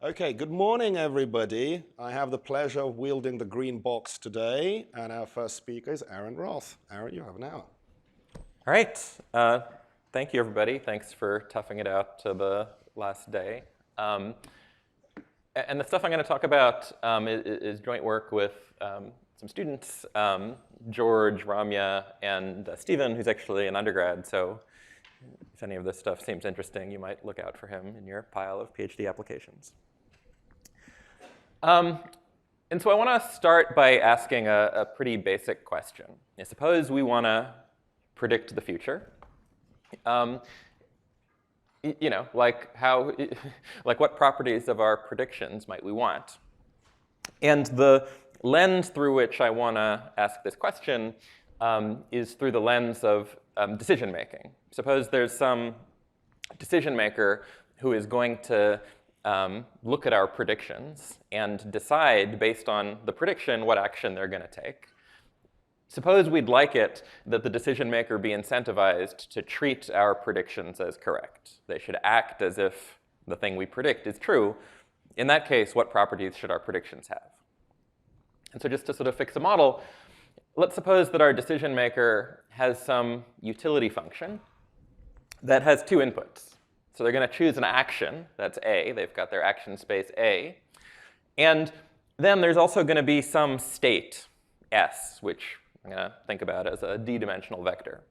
Okay, good morning, everybody. I have the pleasure of wielding the green box today, and our first speaker is Aaron Roth. Aaron, you have an hour. All right. Thank you, everybody. Thanks for toughing it out to the last day. And the stuff I'm going to talk about is joint work with some students, George, Ramya, and Stephen, who's actually an undergrad. So if any of this stuff seems interesting, you might look out for him in your pile of PhD applications. And so I want to start by asking a pretty basic question. Suppose we want to predict the future. Like what properties of our predictions might we want? And the lens through which I want to ask this question is through the lens of decision making. Suppose there's some decision maker who is going to look at our predictions and decide based on the prediction what action they're going to take. Suppose we'd like it that the decision maker be incentivized to treat our predictions as correct. They should act as if the thing we predict is true. In that case, what properties should our predictions have? And so just to sort of fix a model, let's suppose that our decision maker has some utility function that has two inputs. So they're going to choose an action, that's A. They've got their action space A. And then there's also going to be some state, S, which I'm going to think about as a d-dimensional vector.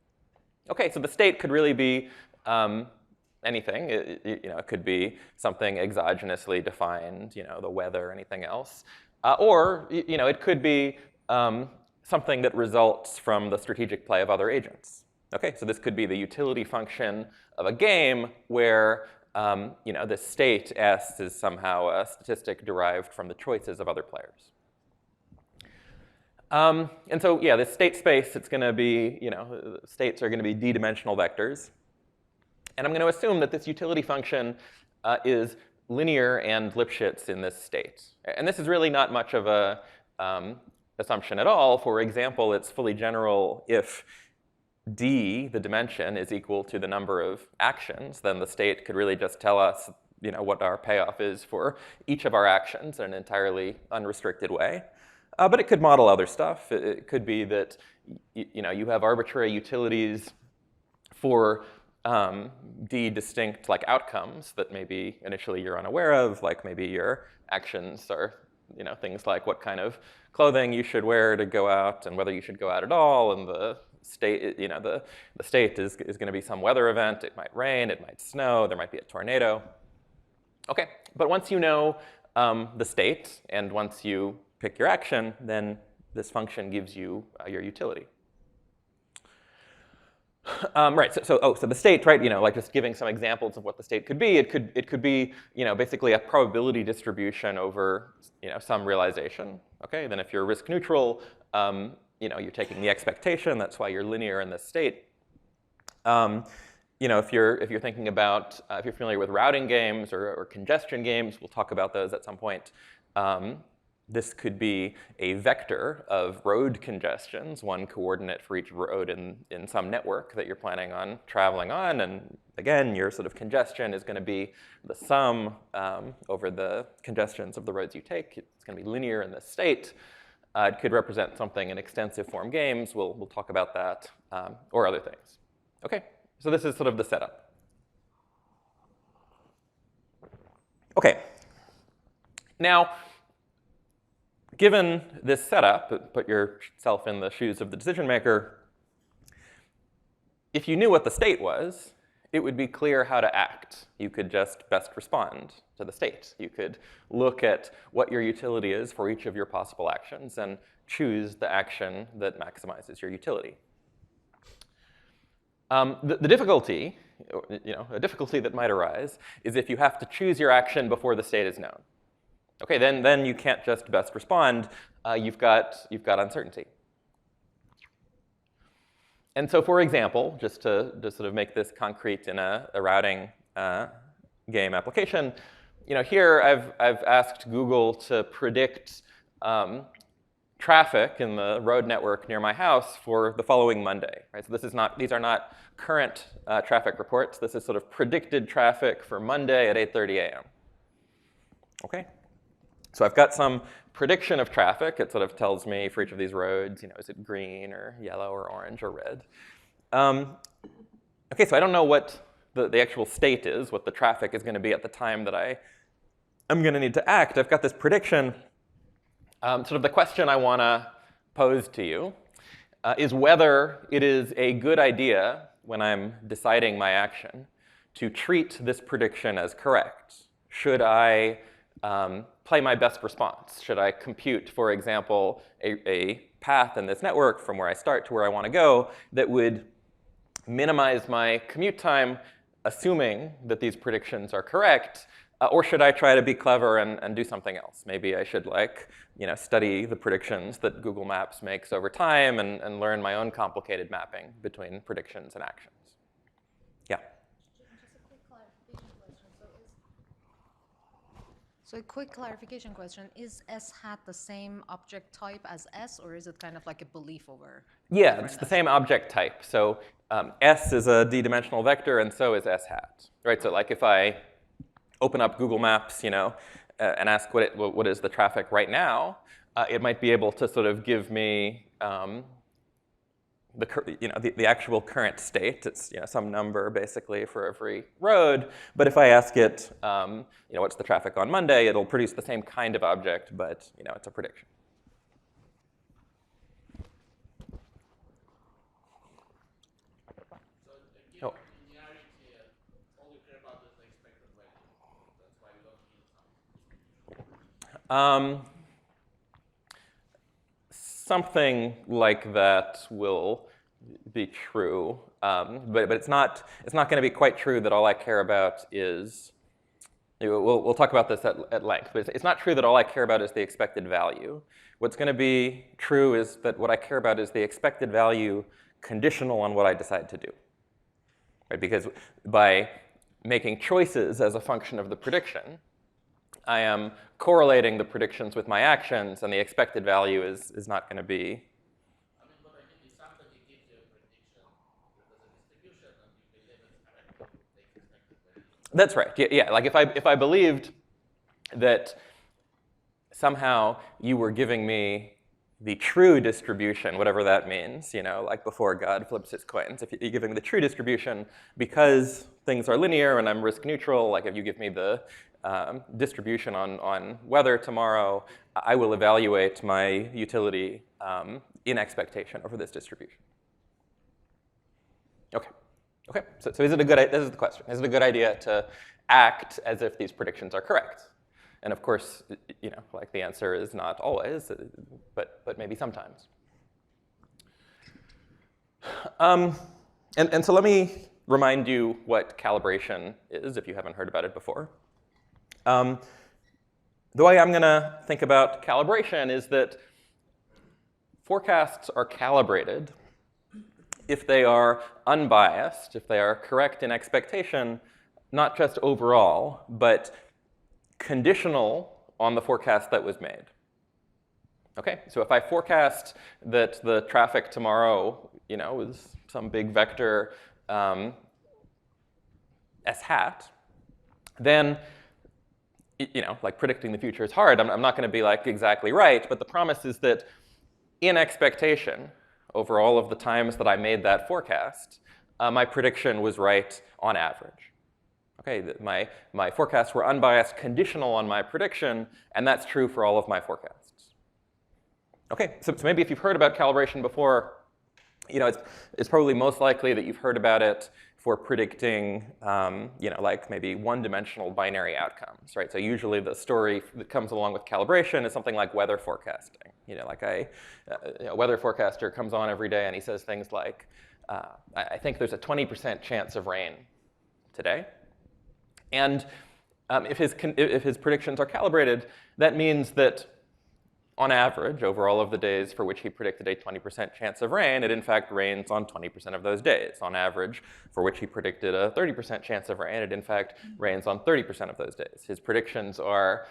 OK, so the state could really be anything. It could be something exogenously defined, the weather, anything else. Or it could be something that results from the strategic play of other agents. OK, so this could be the utility function of a game where the state S is somehow a statistic derived from the choices of other players. And so, yeah, this state space, it's going to be, states are going to be d-dimensional vectors. And I'm going to assume that this utility function is linear and Lipschitz in this state. And this is really not much of a assumption at all. For example, it's fully general if d, the dimension, is equal to the number of actions, then the state could really just tell us what our payoff is for each of our actions in an entirely unrestricted way. But it could model other stuff. It could be that you have arbitrary utilities for d distinct outcomes that maybe initially you're unaware of, like maybe your actions are things like what kind of clothing you should wear to go out and whether you should go out at all, and the state the state is going to be some weather event. It might rain, it might snow, there might be a tornado. Okay, but once you know the state and once you pick your action, then this function gives you your utility. Right. So the state, right? Like just giving some examples of what the state could be. It could be basically a probability distribution over some realization. Okay. Then if you're risk neutral, you're taking the expectation. That's why you're linear in this state. If you're thinking about if you're familiar with routing games or congestion games, we'll talk about those at some point. This could be a vector of road congestions, one coordinate for each road in some network that you're planning on traveling on. And again, your sort of congestion is going to be the sum over the congestions of the roads you take. It's going to be linear in this state. It could represent something in extensive form games. We'll talk about that, or other things. OK, so this is sort of the setup. OK, now, given this setup, put yourself in the shoes of the decision maker. If you knew what the state was, it would be clear how to act. You could just best respond to the state. You could look at what your utility is for each of your possible actions and choose the action that maximizes your utility. The difficulty, a difficulty that might arise, is if you have to choose your action before the state is known. Okay, then you can't just best respond. You've got uncertainty. And so, for example, just to sort of make this concrete in a routing game application, here I've asked Google to predict traffic in the road network near my house for the following Monday. Right? So these are not current traffic reports. This is sort of predicted traffic for Monday at 8:30 a.m. Okay. So I've got some prediction of traffic. It sort of tells me for each of these roads, is it green or yellow or orange or red? Okay, so I don't know what the actual state is, what the traffic is going to be at the time that I'm going to need to act. I've got this prediction. Sort of the question I want to pose to you is whether it is a good idea when I'm deciding my action to treat this prediction as correct. Should I play my best response? Should I compute, for example, a path in this network from where I start to where I want to go that would minimize my commute time, assuming that these predictions are correct? Or should I try to be clever and do something else? Maybe I should study the predictions that Google Maps makes over time and learn my own complicated mapping between predictions and actions. Yeah? So a quick clarification question. Is S hat the same object type as S, or is it kind of like a belief over? Yeah, it's the same object type. So S is a d-dimensional vector, and so is S hat. Right? So like if I open up Google Maps, and ask what is the traffic right now, it might be able to sort of give me the actual current state. It's some number basically for every road. But if I ask it, what's the traffic on Monday, it'll produce the same kind of object, but it's a prediction. Oh. Something like that will be true, but it's not going to be quite true that all I care about is. We'll talk about this at length, but it's not true that all I care about is the expected value. What's going to be true is that what I care about is the expected value conditional on what I decide to do. Right? Because by making choices as a function of the prediction, I am correlating the predictions with my actions, and the expected value is not going to be. But I think it's something that gives you a prediction because of distribution, and you believe it's correct, the expected value. That's right. Yeah. Like if I believed that somehow you were giving me the true distribution, whatever that means, like before God flips his coins. If you're giving the true distribution because things are linear and I'm risk neutral, like if you give me the distribution on weather tomorrow, I will evaluate my utility in expectation over this distribution. Okay. So is it a good? This is the question. Is it a good idea to act as if these predictions are correct? And of course, like the answer is not always, but maybe sometimes. And so let me remind you what calibration is, if you haven't heard about it before. The way I'm going to think about calibration is that forecasts are calibrated if they are unbiased, if they are correct in expectation, not just overall, but conditional on the forecast that was made. Okay, so if I forecast that the traffic tomorrow, is some big vector S hat, then like predicting the future is hard. I'm not going to be like exactly right, but the promise is that in expectation, over all of the times that I made that forecast, my prediction was right on average. Okay, my forecasts were unbiased, conditional on my prediction, and that's true for all of my forecasts. Okay, so maybe if you've heard about calibration before, it's probably most likely that you've heard about it for predicting, like maybe one-dimensional binary outcomes, right? So usually the story that comes along with calibration is something like weather forecasting. Like a weather forecaster comes on every day and he says things like, I think there's a 20% chance of rain today. And if his predictions are calibrated, that means that on average, over all of the days for which he predicted a 20% chance of rain, it in fact rains on 20% of those days. On average, for which he predicted a 30% chance of rain, it in fact rains on 30% of those days. His predictions are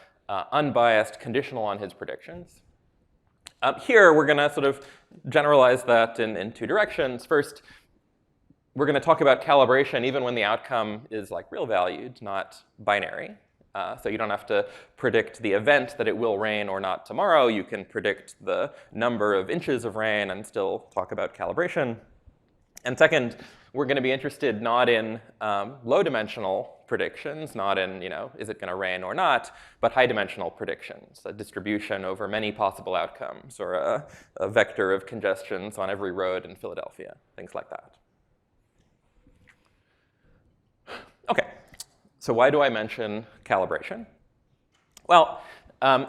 unbiased, conditional on his predictions. Here, we're going to sort of generalize that in two directions. First, we're going to talk about calibration even when the outcome is like real valued, not binary. So you don't have to predict the event that it will rain or not tomorrow. You can predict the number of inches of rain and still talk about calibration. And second, we're going to be interested not in low-dimensional predictions, not in, is it going to rain or not, but high-dimensional predictions, a distribution over many possible outcomes, or a vector of congestions on every road in Philadelphia, things like that. OK, so why do I mention calibration? Well,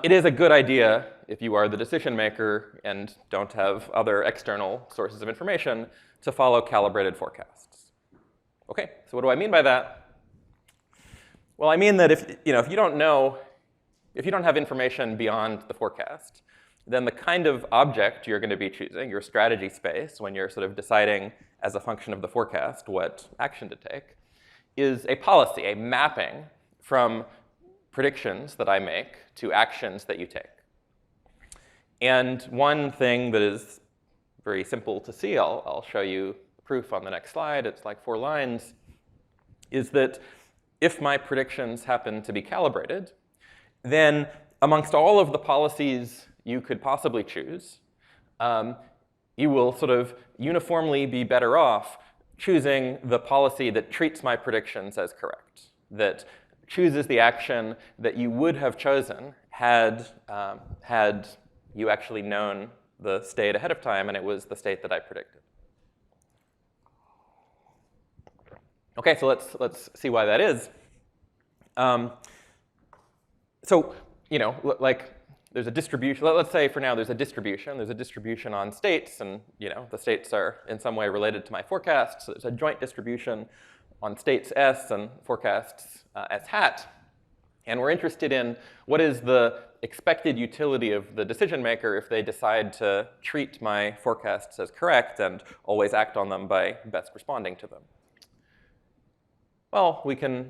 it is a good idea if you are the decision maker and don't have other external sources of information to follow calibrated forecasts. OK, so what do I mean by that? Well, I mean that if you don't have information beyond the forecast, then the kind of object you're going to be choosing, your strategy space, when you're sort of deciding as a function of the forecast what action to take, is a policy, a mapping from predictions that I make to actions that you take. And one thing that is very simple to see, I'll show you proof on the next slide, it's like 4 lines, is that if my predictions happen to be calibrated, then amongst all of the policies you could possibly choose, you will sort of uniformly be better off choosing the policy that treats my predictions as correct, that chooses the action that you would have chosen had you actually known the state ahead of time and it was the state that I predicted. OK, so let's see why that is. So, like there's a distribution. Let's say for now there's a distribution. There's a distribution on states, and the states are in some way related to my forecast. So there's a joint distribution on states S and forecasts S hat. And we're interested in what is the expected utility of the decision maker if they decide to treat my forecasts as correct and always act on them by best responding to them. Well, we can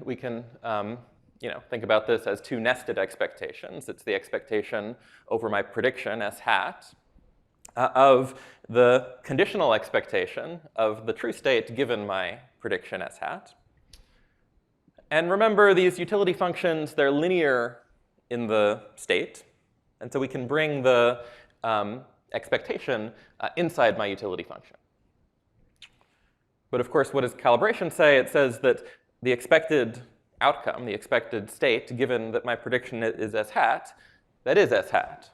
think about this as 2 nested expectations. It's the expectation over my prediction, S hat, of the conditional expectation of the true state given my prediction, S hat. And remember, these utility functions, they're linear in the state. And so we can bring the expectation inside my utility function. But of course, what does calibration say? It says that the expected outcome, the expected state, given that my prediction is S hat, that is S hat.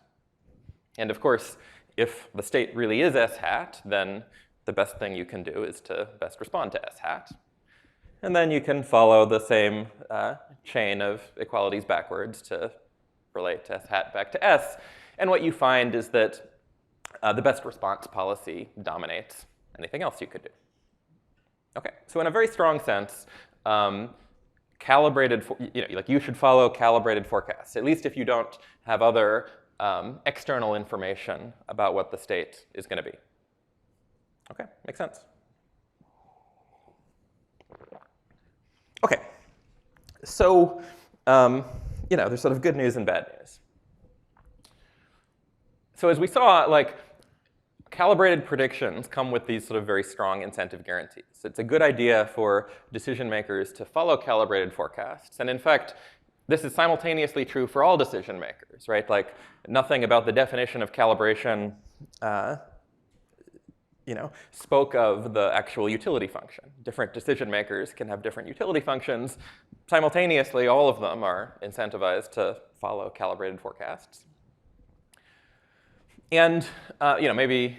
And of course, if the state really is S hat, then the best thing you can do is to best respond to S hat. And then you can follow the same chain of equalities backwards to relate S hat back to S. And what you find is that the best response policy dominates anything else you could do. OK, so in a very strong sense, calibrated, you should follow calibrated forecasts, at least if you don't have other external information about what the state is going to be. OK, makes sense. OK, so there's sort of good news and bad news. So as we saw, calibrated predictions come with these sort of very strong incentive guarantees. It's a good idea for decision makers to follow calibrated forecasts. And in fact, this is simultaneously true for all decision makers, right? Like nothing about the definition of calibration spoke of the actual utility function. Different decision makers can have different utility functions. Simultaneously, all of them are incentivized to follow calibrated forecasts. And maybe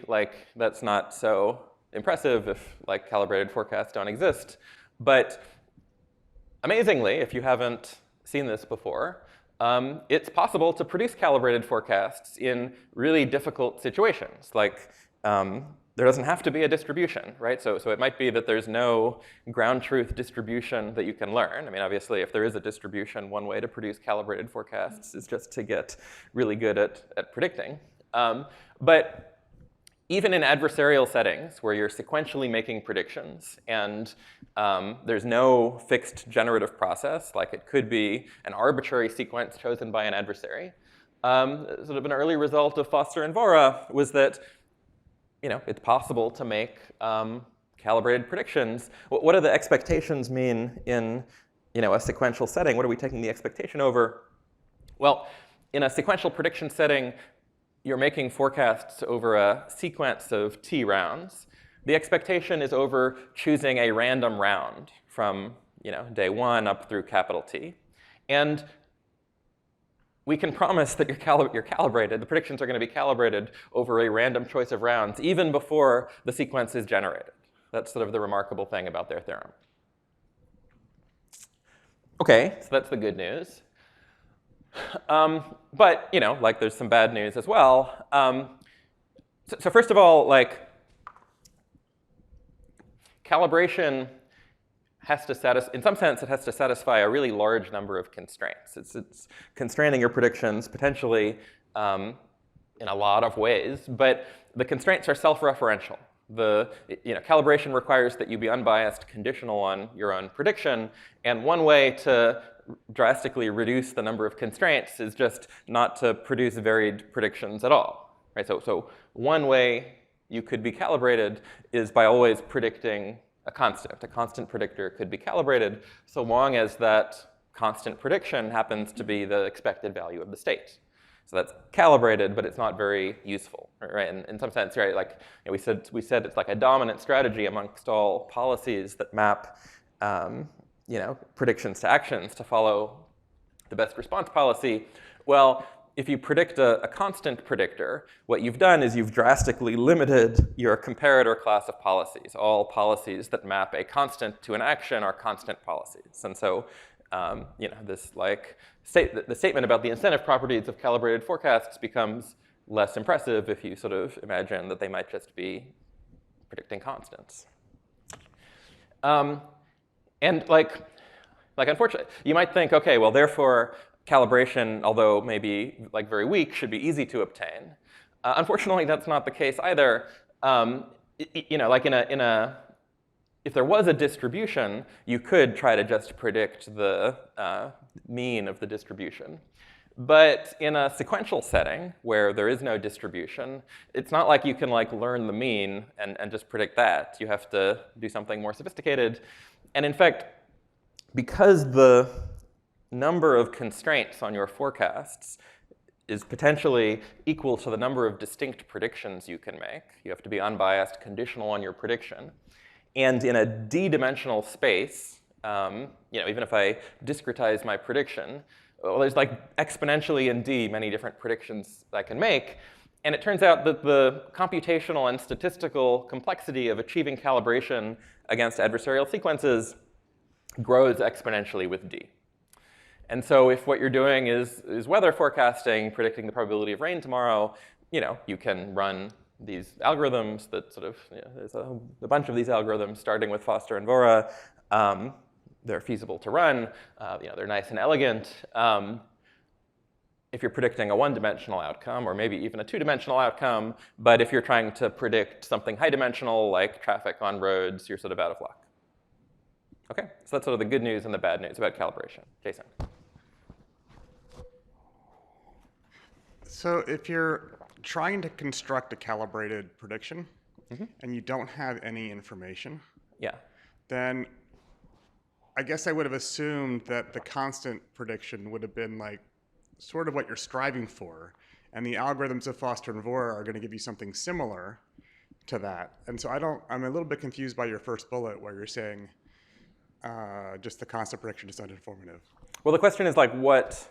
that's not so impressive if calibrated forecasts don't exist. But amazingly, if you haven't seen this before, it's possible to produce calibrated forecasts in really difficult situations. There doesn't have to be a distribution, right? So it might be that there's no ground truth distribution that you can learn. I mean, obviously, if there is a distribution, one way to produce calibrated forecasts is just to get really good at predicting. But even in adversarial settings where you're sequentially making predictions and there's no fixed generative process, like it could be an arbitrary sequence chosen by an adversary, sort of an early result of Foster and Vora was that it's possible to make calibrated predictions. What do the expectations mean in a sequential setting, what are we taking the expectation over? Well, in a sequential prediction setting, you're making forecasts over a sequence of t rounds. The expectation is over choosing a random round from day 1 up through capital T. And we can promise that you're calibrated. The predictions are going to be calibrated over a random choice of rounds, even before the sequence is generated. That's sort of the remarkable thing about their theorem. OK, so that's the good news. But there's some bad news as well. So first of all, calibration has to in some sense, it has to satisfy a really large number of constraints. It's constraining your predictions potentially in a lot of ways, but the constraints are self-referential. Calibration requires that you be unbiased, conditional on your own prediction, and one way to drastically reduce the number of constraints is just not to produce varied predictions at all. Right? So one way you could be calibrated is by always predicting a constant. A constant predictor could be calibrated so long as that constant prediction happens to be the expected value of the state. So that's calibrated, but it's not very useful, right? And in some sense, right? We said it's like a dominant strategy amongst all policies that map, predictions to actions to follow the best response policy. Well, if you predict a constant predictor, what you've done is you've drastically limited your comparator class of policies. All policies that map a constant to an action are constant policies. And so, the statement about the incentive properties of calibrated forecasts becomes less impressive if you sort of imagine that they might just be predicting constants. And unfortunately, you might think, OK, well, therefore, calibration, although maybe very weak, should be easy to obtain. Unfortunately, that's not the case either. If there was a distribution, you could try to just predict the mean of the distribution. But in a sequential setting where there is no distribution, it's not like you can learn the mean and just predict that. You have to do something more sophisticated. And in fact, because the number of constraints on your forecasts is potentially equal to the number of distinct predictions you can make. You have to be unbiased, conditional on your prediction. And in a d-dimensional space, even if I discretize my prediction, well, there's exponentially in d many different predictions I can make. And it turns out that the computational and statistical complexity of achieving calibration against adversarial sequences grows exponentially with d. And so if what you're doing is weather forecasting, predicting the probability of rain tomorrow, you can run these algorithms that there's a bunch of these algorithms starting with Foster and Vora. They're feasible to run. They're nice and elegant. If you're predicting a one-dimensional outcome, or maybe even a two-dimensional outcome, but if you're trying to predict something high-dimensional, like traffic on roads, you're sort of out of luck. OK, so that's sort of the good news and the bad news about calibration. Jason. So if you're trying to construct a calibrated prediction, and you don't have any information, then I guess I would have assumed that the constant prediction would have been sort of what you're striving for, and the algorithms of Foster and Vora are going to give you something similar to that. And so I'm a little bit confused by your first bullet where you're saying just the constant prediction is uninformative. Well, the question is what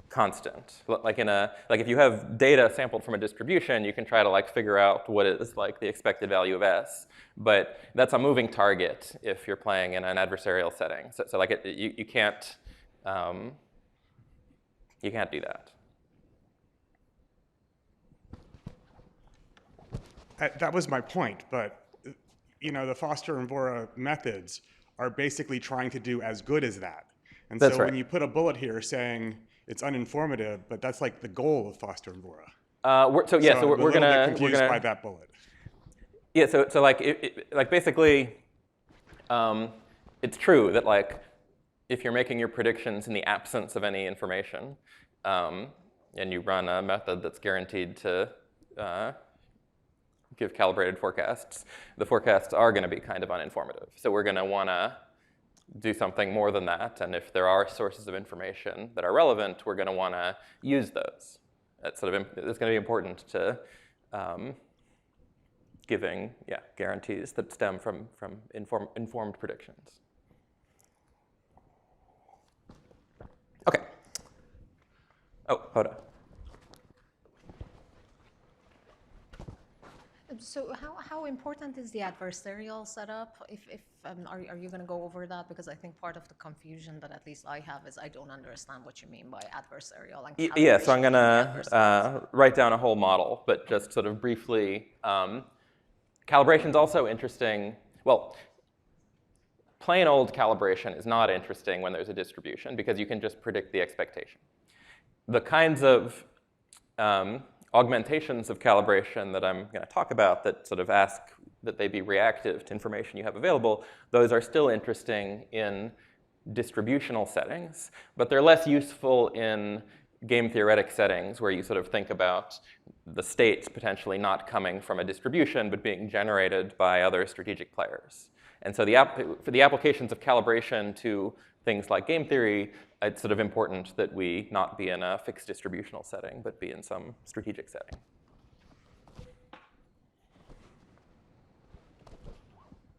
constant? If you have data sampled from a distribution, you can try to figure out what is the expected value of S. But that's a moving target if you're playing in an adversarial setting. So you can't do that. That was my point, but the Foster and Vora methods are basically trying to do as good as that. And That's so right. when you put a bullet here saying it's uninformative, but that's the goal of Foster and Vora. We're I'm a gonna little bit confused by that bullet. Yeah. So basically, it's true that if you're making your predictions in the absence of any information, and you run a method that's guaranteed to give calibrated forecasts, the forecasts are going to be kind of uninformative. So we're going to want to do something more than that. And if there are sources of information that are relevant, we're going to want to use those. That's going to be important to giving guarantees that stem from informed predictions. OK. Oh, Hoda. So how important is the adversarial setup? Are you going to go over that? Because I think part of the confusion that at least I have is I don't understand what you mean by adversarial. And yeah, so I'm going to write down a whole model, but just sort of briefly. Calibration is also interesting. Well, plain old calibration is not interesting when there's a distribution because you can just predict the expectation. The kinds of augmentations of calibration that I'm going to talk about that sort of ask that they be reactive to information you have available, those are still interesting in distributional settings, but they're less useful in game theoretic settings where you sort of think about the states potentially not coming from a distribution but being generated by other strategic players. And so for the applications of calibration to things like game theory, it's sort of important that we not be in a fixed distributional setting, but be in some strategic setting.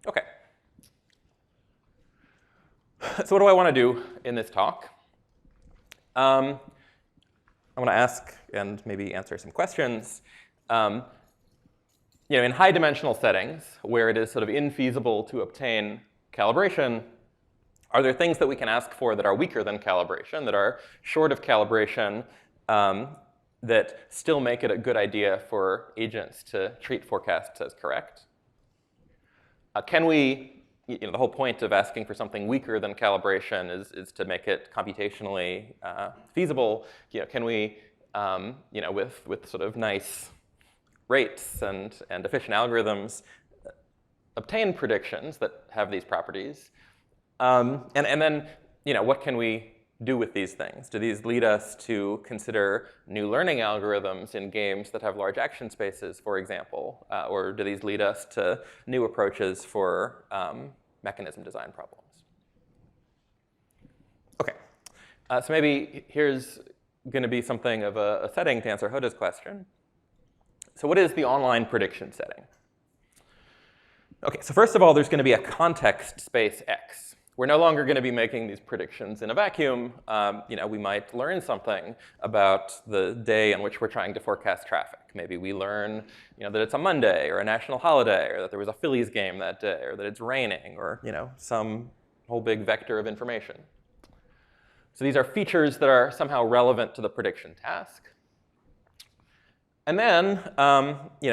OK. So what do I want to do in this talk? I want to ask and maybe answer some questions. In high-dimensional settings, where it is sort of infeasible to obtain calibration, are there things that we can ask for that are weaker than calibration, that are short of calibration, that still make it a good idea for agents to treat forecasts as correct? Can we, the whole point of asking for something weaker than calibration is to make it computationally feasible. Can we, with sort of nice rates and efficient algorithms, obtain predictions that have these properties? And then, what can we do with these things? Do these lead us to consider new learning algorithms in games that have large action spaces, for example? Or do these lead us to new approaches for mechanism design problems? OK. So maybe here's going to be something of a setting to answer Hoda's question. So what is the online prediction setting? OK, so first of all, there's going to be a context space X. We're no longer going to be making these predictions in a vacuum. We might learn something about the day in which we're trying to forecast traffic. Maybe we learn that it's a Monday or a national holiday, or that there was a Phillies game that day, or that it's raining, or some whole big vector of information. So these are features that are somehow relevant to the prediction task. And then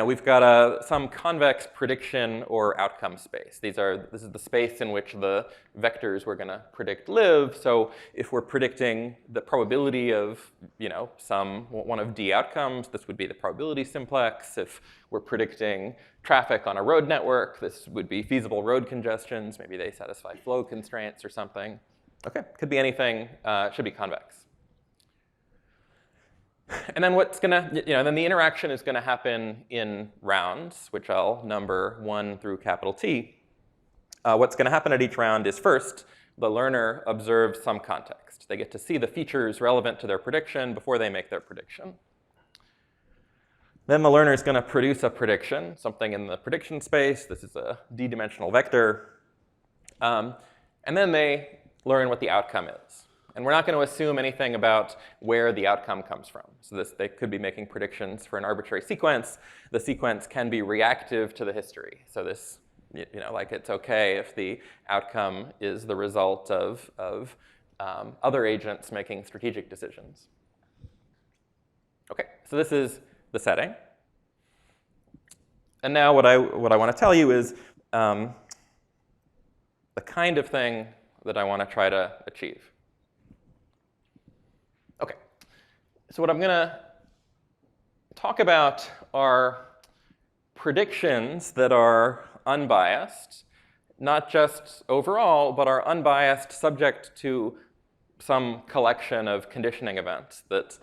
we've got some convex prediction or outcome space. This is the space in which the vectors we're going to predict live. So if we're predicting the probability of one of D outcomes, this would be the probability simplex. If we're predicting traffic on a road network, this would be feasible road congestions. Maybe they satisfy flow constraints or something. OK, could be anything. Should be convex. And then then the interaction is going to happen in rounds, which I'll number 1 through capital T. What's going to happen at each round is first, the learner observes some context. They get to see the features relevant to their prediction before they make their prediction. Then the learner is going to produce a prediction, something in the prediction space. This is a d-dimensional vector. And then they learn what the outcome is. And we're not going to assume anything about where the outcome comes from. So they could be making predictions for an arbitrary sequence. The sequence can be reactive to the history. So this, like it's OK if the outcome is the result of other agents making strategic decisions. OK, so this is the setting. And now what I want to tell you is the kind of thing that I want to try to achieve. OK, so what I'm going to talk about are predictions that are unbiased, not just overall, but are unbiased subject to some collection of conditioning events that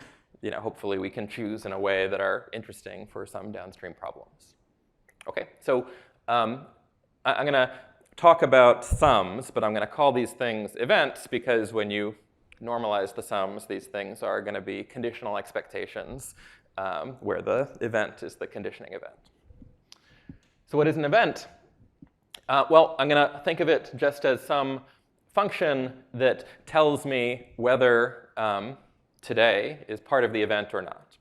hopefully we can choose in a way that are interesting for some downstream problems. OK, so I'm going to talk about sums, but I'm going to call these things events because when you normalize the sums, these things are going to be conditional expectations where the event is the conditioning event. So what is an event? Well, I'm going to think of it just as some function that tells me whether today is part of the event or not.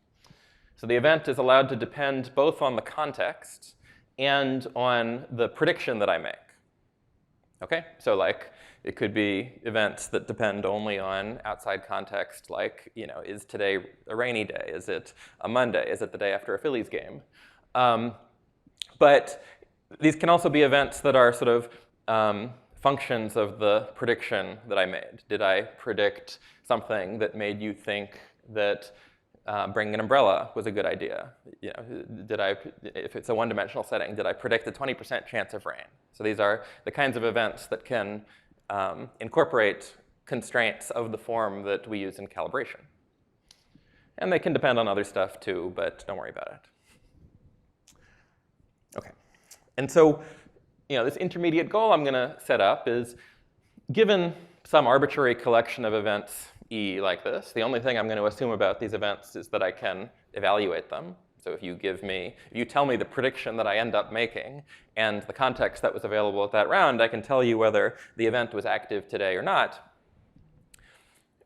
So the event is allowed to depend both on the context and on the prediction that I make. Okay? So like it could be events that depend only on outside context, like, is today a rainy day? Is it a Monday? Is it the day after a Phillies game? But these can also be events that are sort of functions of the prediction that I made. Did I predict something that made you think that bringing an umbrella was a good idea? If it's a one-dimensional setting, did I predict a 20% chance of rain? So these are the kinds of events that can incorporate constraints of the form that we use in calibration. And they can depend on other stuff too, but don't worry about it. Okay. And so, this intermediate goal I'm going to set up is, given some arbitrary collection of events E like this, the only thing I'm going to assume about these events is that I can evaluate them. So if you tell me the prediction that I end up making and the context that was available at that round, I can tell you whether the event was active today or not.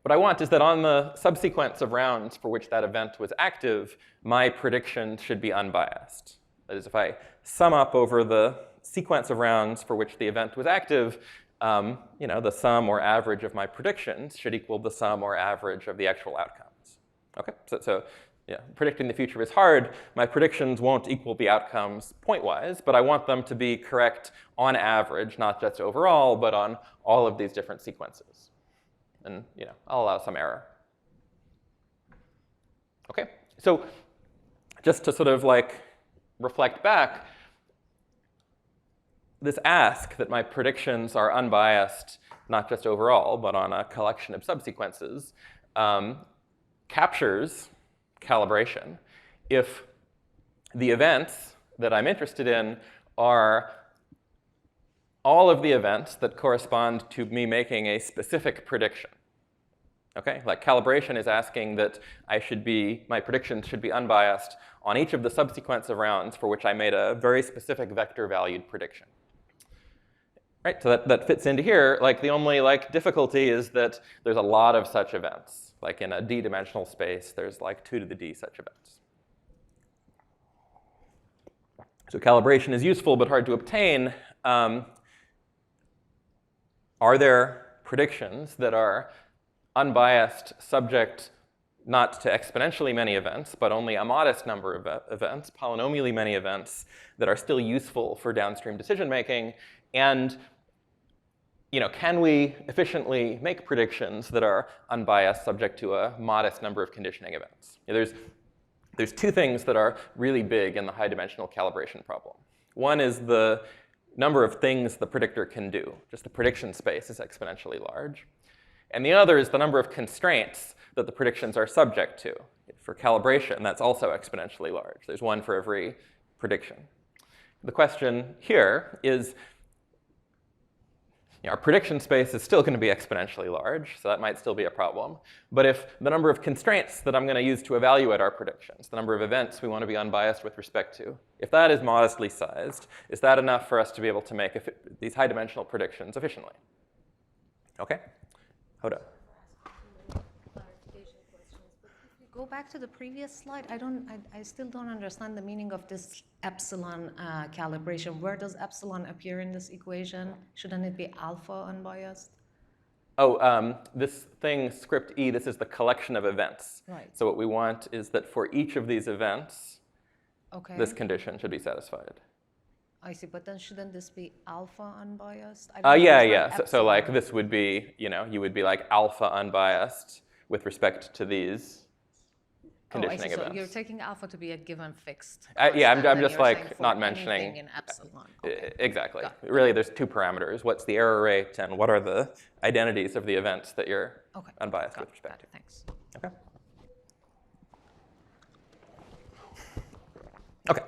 What I want is that on the subsequence of rounds for which that event was active, my prediction should be unbiased. That is, if I sum up over the sequence of rounds for which the event was active, the sum or average of my predictions should equal the sum or average of the actual outcomes. Okay, so predicting the future is hard. My predictions won't equal the outcomes point-wise, but I want them to be correct on average, not just overall, but on all of these different sequences. And I'll allow some error. Okay, so just to sort of reflect back, this ask that my predictions are unbiased, not just overall, but on a collection of subsequences, captures calibration if the events that I'm interested in are all of the events that correspond to me making a specific prediction. Okay, like calibration is asking that my predictions should be unbiased on each of the subsequence of rounds for which I made a very specific vector-valued prediction. Right, so that fits into here. The only difficulty is that there's a lot of such events. Like in a d-dimensional space, there's 2 to the d such events. So calibration is useful but hard to obtain. Are there predictions that are unbiased, subject not to exponentially many events, but only a modest number of events, polynomially many events, that are still useful for downstream decision making? And can we efficiently make predictions that are unbiased, subject to a modest number of conditioning events? There's 2 things that are really big in the high-dimensional calibration problem. One is the number of things the predictor can do. Just the prediction space is exponentially large. And the other is the number of constraints that the predictions are subject to. For calibration, that's also exponentially large. There's one for every prediction. The question here is, our prediction space is still going to be exponentially large, so that might still be a problem. But if the number of constraints that I'm going to use to evaluate our predictions, the number of events we want to be unbiased with respect to, if that is modestly sized, is that enough for us to be able to make these high-dimensional predictions efficiently? Okay? Hoda. Go back to the previous slide. I still don't understand the meaning of this epsilon calibration. Where does epsilon appear in this equation? Shouldn't it be alpha unbiased? Oh, this thing, script E, this is the collection of events. Right. So what we want is that for each of these events, this condition should be satisfied. I see, but then shouldn't this be alpha unbiased? Yeah. So this would be, you would be alpha unbiased with respect to these conditioning events. So you're taking alpha to be a given fixed. Yeah, I'm just not mentioning. In epsilon. Okay. Exactly. Really, there's 2 parameters. What's the error rate, and what are the identities of the events that you're unbiased with respect to? Thanks. Okay. Okay.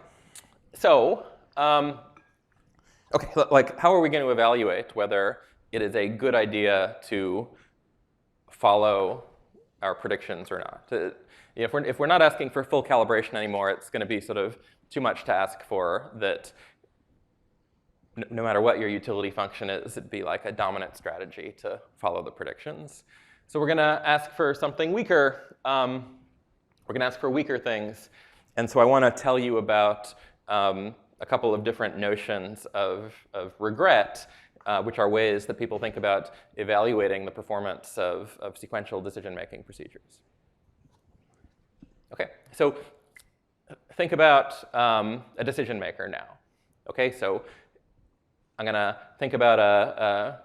So Okay, like how are we going to evaluate whether it is a good idea to follow our predictions or not? If we're not asking for full calibration anymore, it's going to be sort of too much to ask for that no matter what your utility function is, it'd be like a dominant strategy to follow the predictions. So we're going to ask for something weaker. We're going to ask for weaker things. And so I want to tell you about a couple of different notions of regret, which are ways that people think about evaluating the performance of sequential decision-making procedures. OK, so think about a decision maker now. OK, so I'm going to think about a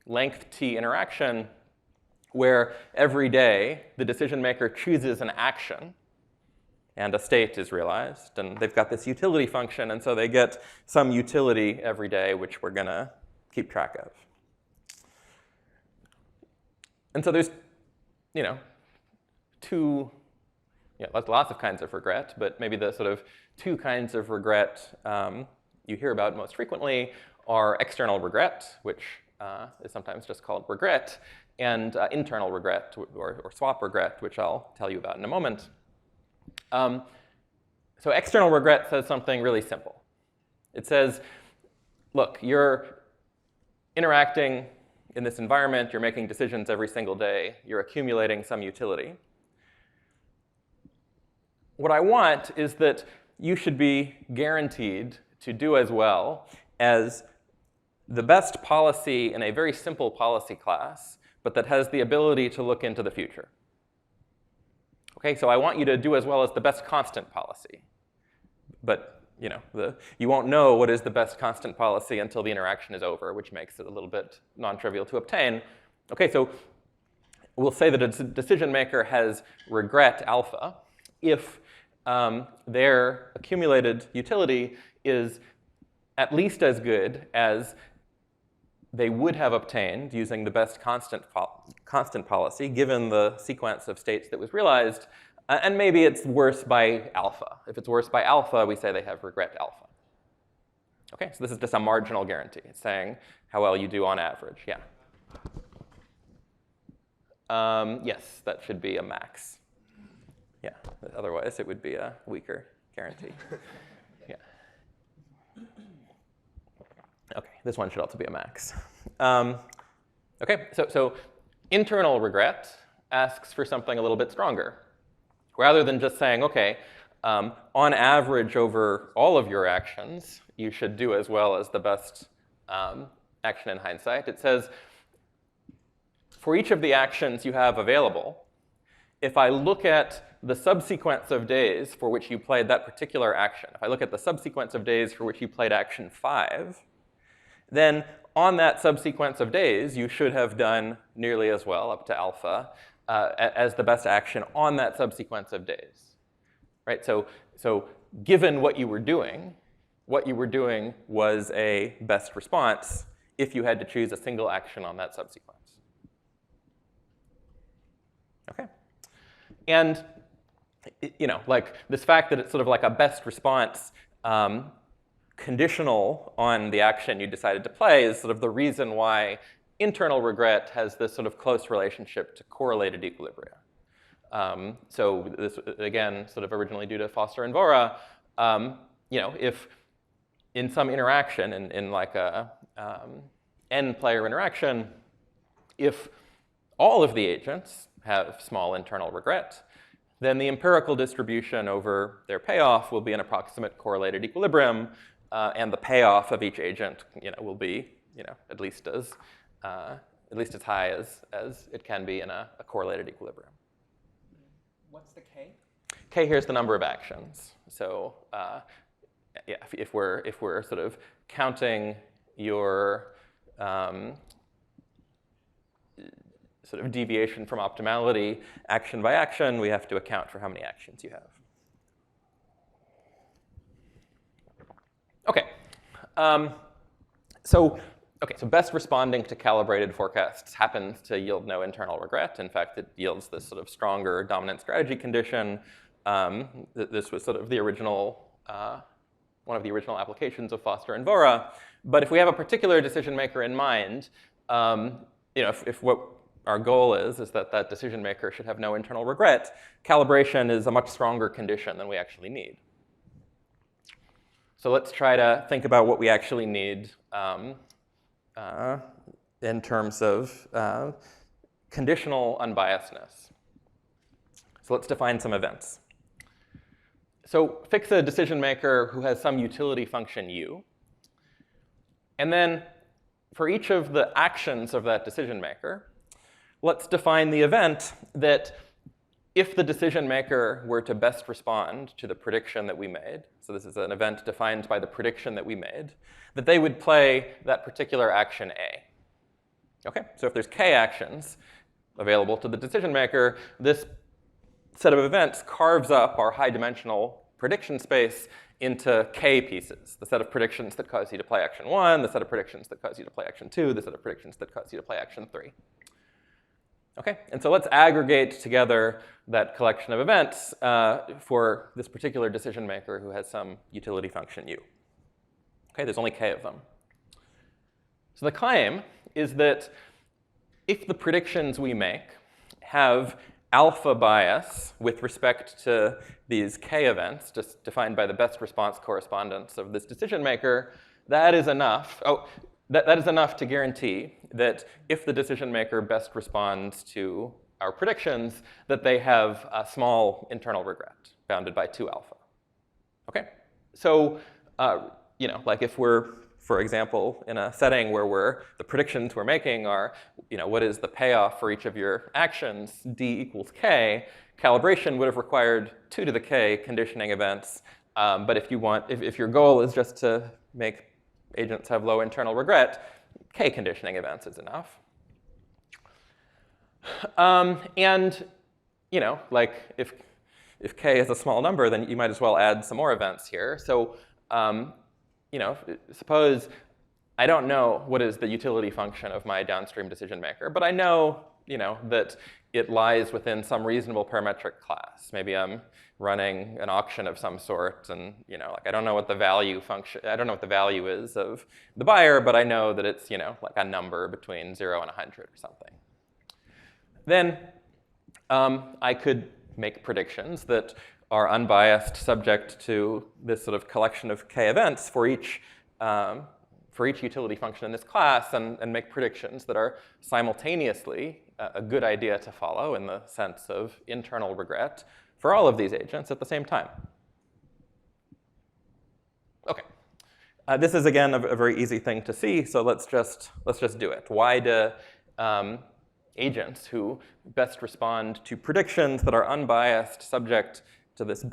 length t interaction where every day the decision maker chooses an action and a state is realized. And they've got this utility function, and so they get some utility every day, which we're going to keep track of. And so there's, lots of kinds of regret, but maybe the sort of two kinds of regret you hear about most frequently are external regret, which is sometimes just called regret, and internal regret, or swap regret, which I'll tell you about in a moment. So external regret says something really simple. It says, look, you're interacting in this environment, you're making decisions every single day, you're accumulating some utility. What I want is that you should be guaranteed to do as well as the best policy in a very simple policy class, but that has the ability to look into the future. Okay, so I want you to do as well as the best constant policy. But you won't know what is the best constant policy until the interaction is over, which makes it a little bit non-trivial to obtain. Okay, so we'll say that a decision maker has regret alpha if their accumulated utility is at least as good as they would have obtained using the best constant policy, given the sequence of states that was realized. And maybe it's worse by alpha. If it's worse by alpha, we say they have regret alpha. OK, so this is just a marginal guarantee. It's saying how well you do on average. Yeah. Yes, that should be a max. Yeah, otherwise it would be a weaker guarantee. Yeah. OK, this one should also be a max. OK, so internal regret asks for something a little bit stronger. Rather than just saying, OK, on average over all of your actions, you should do as well as the best action in hindsight. It says, for each of the actions you have available, if I look at the subsequence of days for which you played that particular action, if I look at the subsequence of days for which you played action 5, then on that subsequence of days, you should have done nearly as well, up to alpha, as the best action on that subsequence of days. Right? So given what you were doing was a best response if you had to choose a single action on that subsequence. OK? And like this fact that it's sort of like a best response conditional on the action you decided to play is sort of the reason why internal regret has this sort of close relationship to correlated equilibria. So this, again, sort of originally due to Foster and Vora, if in some interaction, in like a n-player interaction, if all of the agents have small internal regret, then the empirical distribution over their payoff will be an approximate correlated equilibrium, and the payoff of each agent, will be, at least as high as it can be in a correlated equilibrium. What's the K? K here's the number of actions. So yeah, if we're sort of counting your sort of deviation from optimality action by action, we have to account for how many actions you have. OK. So best responding to calibrated forecasts happens to yield no internal regret. In fact, it yields this sort of stronger dominant strategy condition. This was sort of the original, one of the original applications of Foster and Vora. But if we have a particular decision maker in mind, if what our goal is that that decision maker should have no internal regret, calibration is a much stronger condition than we actually need. So let's try to think about what we actually need in terms of conditional unbiasedness. So let's define some events. So fix a decision maker who has some utility function u. And then for each of the actions of that decision maker, let's define the event that if the decision maker were to best respond to the prediction that we made, so this is an event defined by the prediction that we made, that they would play that particular action A. Okay, so if there's k actions available to the decision maker, this set of events carves up our high-dimensional prediction space into k pieces. The set of predictions that cause you to play action 1, the set of predictions that cause you to play action 2, the set of predictions that cause you to play action 3. Okay, and so let's aggregate together that collection of events for this particular decision maker who has some utility function u. Okay, there's only k of them. So the claim is that if the predictions we make have alpha bias with respect to these k events, just defined by the best response correspondence of this decision maker, that is enough. That is enough to guarantee that if the decision maker best responds to our predictions, that they have a small internal regret bounded by 2 alpha. Okay, so like if we're, for example, in a setting where the predictions we're making are, what is the payoff for each of your actions, d equals k, calibration would have required 2 to the k conditioning events. But if your goal is just to make agents have low internal regret, k conditioning events is enough. And like if k is a small number, then you might as well add some more events here. So suppose I don't know what is the utility function of my downstream decision maker, but I know that it lies within some reasonable parametric class. Maybe I'm running an auction of some sort, and I don't know what the value function. I don't know what the value is of the buyer, but I know that it's like a number between 0 and 100 or something. Then I could make predictions that are unbiased, subject to this sort of collection of k events for each utility function in this class, and make predictions that are simultaneously a good idea to follow in the sense of internal regret for all of these agents at the same time. Okay, this is again a very easy thing to see, so let's just do it. Why do agents who best respond to predictions that are unbiased, subject to this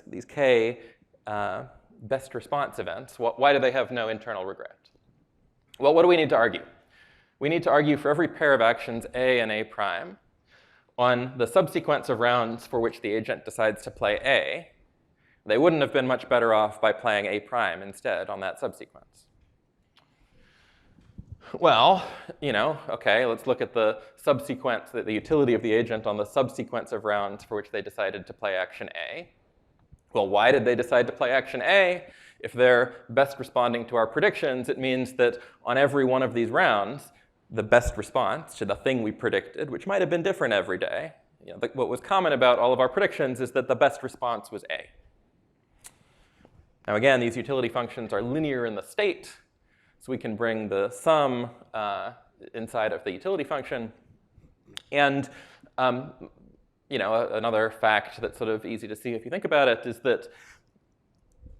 these k best response events, why do they have no internal regret? Well, what do we need to argue? We need to argue for every pair of actions A and A prime on the subsequence of rounds for which the agent decides to play A. They wouldn't have been much better off by playing A prime instead on that subsequence. Well, okay, let's look at the subsequence, the utility of the agent on the subsequence of rounds for which they decided to play action A. Well, why did they decide to play action A? If they're best responding to our predictions, it means that on every one of these rounds, the best response to the thing we predicted, which might have been different every day, what was common about all of our predictions is that the best response was A. Now again, these utility functions are linear in the state, so we can bring the sum inside of the utility function. And another fact that's sort of easy to see if you think about it is that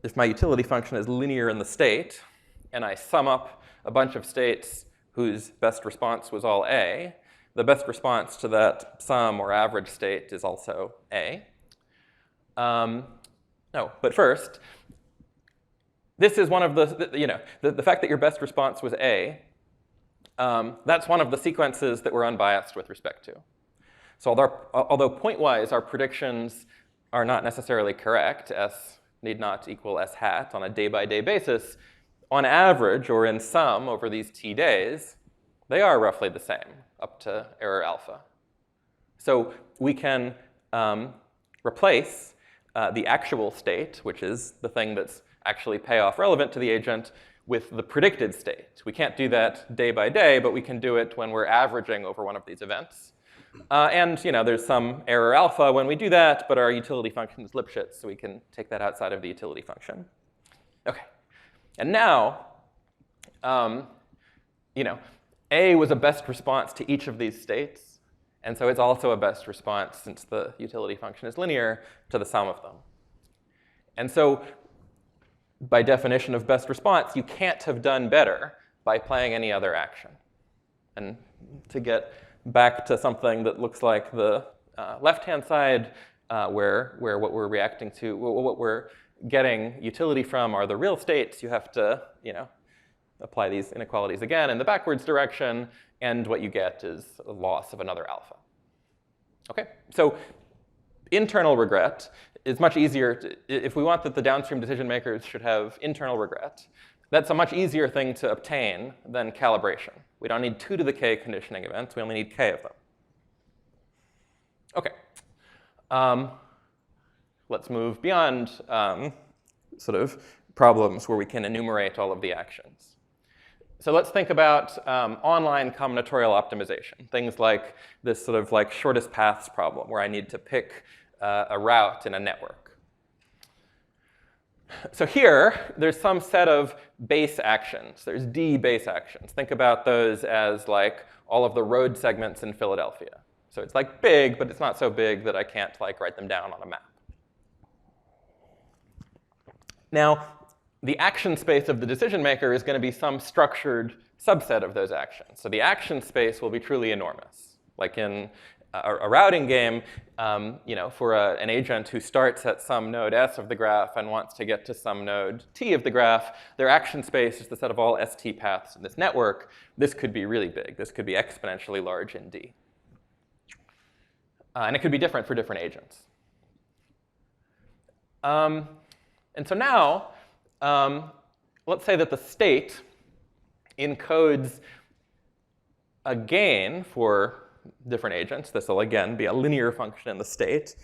if my utility function is linear in the state, and I sum up a bunch of states whose best response was all A, the best response to that sum or average state is also A. But first, this is one of the fact that your best response was A, that's one of the sequences that we're unbiased with respect to. So although point-wise our predictions are not necessarily correct, S need not equal S hat on a day-by-day basis, on average or in sum over these t days, they are roughly the same up to error alpha. So we can replace the actual state, which is the thing that's actually payoff relevant to the agent, with the predicted state. We can't do that day by day, but we can do it when we're averaging over one of these events. And there's some error alpha when we do that, but our utility function is Lipschitz, so we can take that outside of the utility function. OK. And now, A was a best response to each of these states. And so it's also a best response, since the utility function is linear, to the sum of them. And so by definition of best response, you can't have done better by playing any other action. And to get back to something that looks like the left-hand side, where what we're reacting to, what we're getting utility from are the real states, you have to apply these inequalities again in the backwards direction, and what you get is a loss of another alpha. OK, so internal regret is much easier. If we want that the downstream decision makers should have internal regret, that's a much easier thing to obtain than calibration. We don't need 2 to the k conditioning events. We only need k of them. OK. Let's move beyond sort of problems where we can enumerate all of the actions. So let's think about online combinatorial optimization, things like this sort of like shortest paths problem, where I need to pick a route in a network. So here, there's some set of base actions. There's D base actions. Think about those as like all of the road segments in Philadelphia. So it's like big, but it's not so big that I can't like write them down on a map. Now, the action space of the decision maker is going to be some structured subset of those actions. So the action space will be truly enormous. Like in a routing game, for an agent who starts at some node S of the graph and wants to get to some node T of the graph, their action space is the set of all ST paths in this network. This could be really big. This could be exponentially large in D. And it could be different for different agents. And so now, let's say that the state encodes a gain for different agents. This will, again, be a linear function in the state,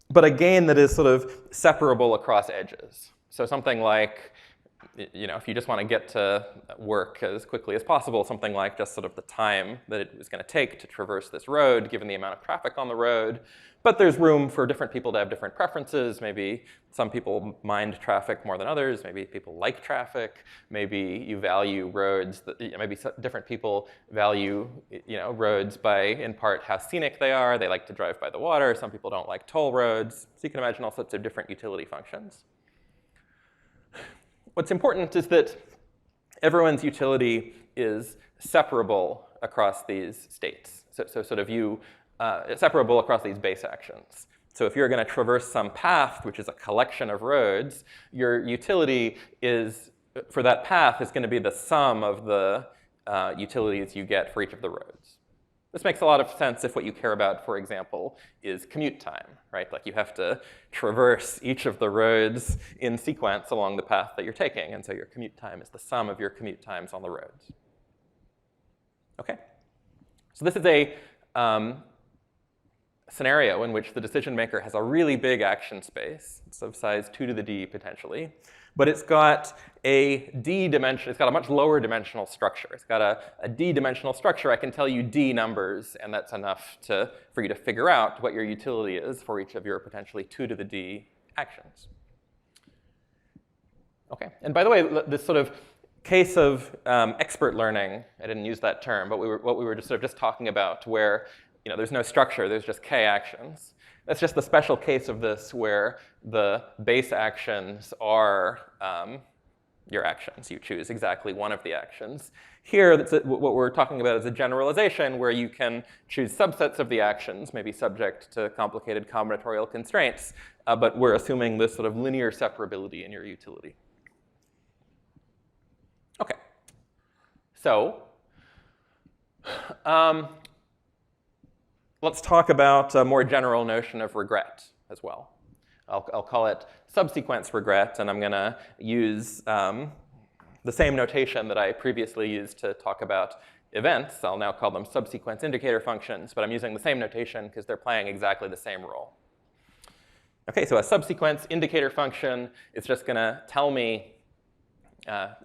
but a gain that is sort of separable across edges. So something like, if you just want to get to work as quickly as possible, something like just sort of the time that it was going to take to traverse this road, given the amount of traffic on the road. But there's room for different people to have different preferences. Maybe some people mind traffic more than others. Maybe people like traffic. Maybe you value roads. Maybe different people value roads by, in part, how scenic they are. They like to drive by the water. Some people don't like toll roads. So you can imagine all sorts of different utility functions. What's important is that everyone's utility is separable across these states. So sort of separable across these base actions. So if you're going to traverse some path, which is a collection of roads, your utility for that path is going to be the sum of the utilities you get for each of the roads. This makes a lot of sense if what you care about, for example, is commute time, right? Like you have to traverse each of the roads in sequence along the path that you're taking. And so your commute time is the sum of your commute times on the roads. OK? So this is a scenario in which the decision maker has a really big action space. It's of size 2 to the d potentially. But it's got a d-dimension. It's got a much lower dimensional structure. It's got a d-dimensional structure. I can tell you d numbers, and that's enough for you to figure out what your utility is for each of your potentially 2 to the d actions. OK, and by the way, this sort of case of expert learning, I didn't use that term, but what we were just talking about, where there's no structure, there's just k actions. That's just the special case of this where the base actions are your actions. You choose exactly one of the actions. Here, what we're talking about is a generalization where you can choose subsets of the actions, maybe subject to complicated combinatorial constraints, but we're assuming this sort of linear separability in your utility. OK. So let's talk about a more general notion of regret as well. I'll call it subsequence regret, and I'm going to use the same notation that I previously used to talk about events. I'll now call them subsequence indicator functions, but I'm using the same notation because they're playing exactly the same role. OK, so a subsequence indicator function is just going to tell me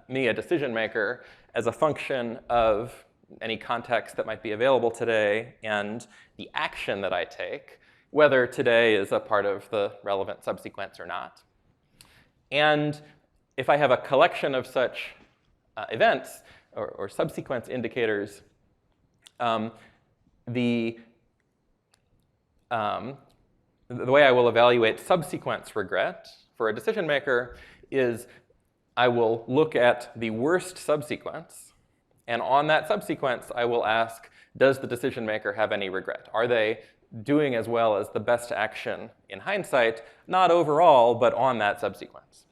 me, a decision maker, as a function of any context that might be available today and the action that I take, whether today is a part of the relevant subsequence or not. And if I have a collection of such events or subsequence indicators, the way I will evaluate subsequence regret for a decision maker is I will look at the worst subsequence, and on that subsequence, I will ask, does the decision maker have any regret? Are they doing as well as the best action in hindsight, not overall, but on that subsequence?